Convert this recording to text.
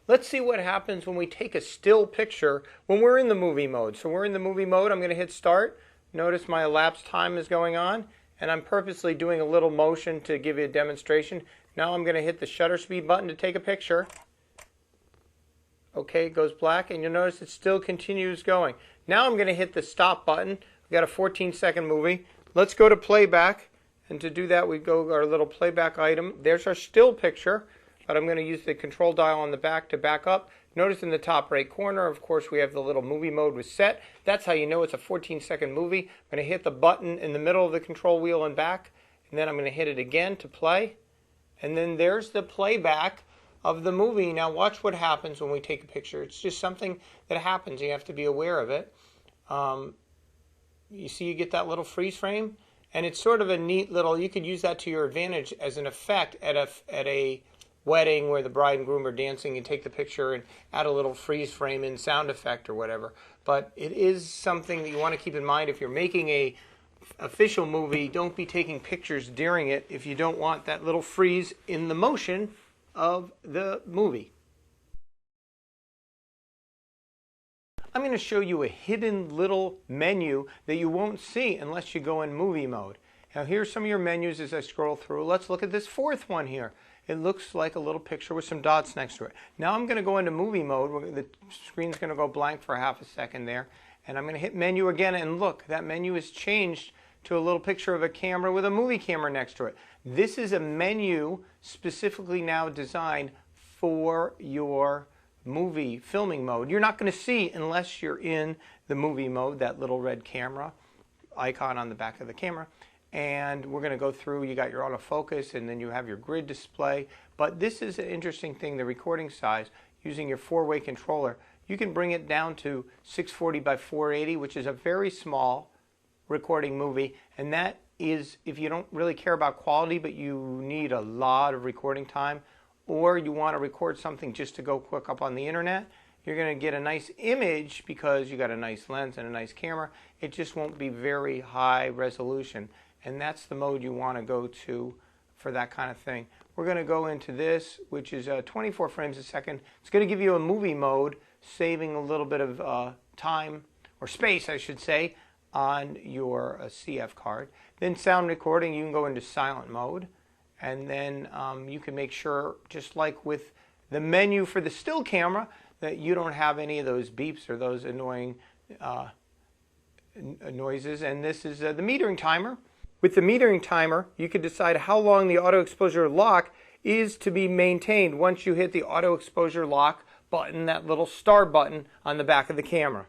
Let's see what happens when we take a still picture when we're in the movie mode. So we're in the movie mode. I'm going to hit start. Notice my elapsed time is going on, and I'm purposely doing a little motion to give you a demonstration. Now I'm going to hit the shutter speed button to take a picture. Okay, it goes black, and you'll notice it still continues going. Now I'm going to hit the stop button. We've got a 14-second movie. Let's go to playback, and to do that we go our little playback item. There's our still picture, but I'm going to use the control dial on the back to back up. Notice in the top right corner, of course, we have the little movie mode was set. That's how you know it's a 14-second movie. I'm going to hit the button in the middle of the control wheel and back, and then I'm going to hit it again to play. And then there's the playback of the movie. Now watch what happens when we take a picture. It's just something that happens. You have to be aware of it. You see you get that little freeze frame, and it's sort of a neat little, you could use that to your advantage as an effect at a wedding where the bride and groom are dancing. You take the picture and add a little freeze frame in sound effect or whatever. But it is something that you want to keep in mind if you're making a official movie. Don't be taking pictures during it if you don't want that little freeze in the motion of the movie. I'm going to show you a hidden little menu that you won't see unless you go in movie mode. Now here's some of your menus as I scroll through. Let's look at this fourth one here. It looks like a little picture with some dots next to it. Now I'm going to go into movie mode. The screen's going to go blank for half a second there. And I'm going to hit menu again, and look, that menu has changed to a little picture of a camera with a movie camera next to it. This is a menu specifically now designed for your movie filming mode. You're not going to see unless you're in the movie mode, that little red camera icon on the back of the camera. And we're going to go through, you got your autofocus, and then you have your grid display. But this is an interesting thing, the recording size, using your four-way controller. You can bring it down to 640 by 480, which is a very small recording movie. And that is if you don't really care about quality, but you need a lot of recording time, or you want to record something just to go quick up on the internet. You're going to get a nice image because you got a nice lens and a nice camera. It just won't be very high resolution. And that's the mode you want to go to for that kind of thing. We're going to go into this, which is 24 frames a second. It's going to give you a movie mode, saving a little bit of time, or space, I should say, on your CF card. Then sound recording, you can go into silent mode. And then you can make sure, just like with the menu for the still camera, that you don't have any of those beeps or those annoying noises. And this is the metering timer. With the metering timer, you can decide how long the auto exposure lock is to be maintained once you hit the auto exposure lock button, that little star button on the back of the camera.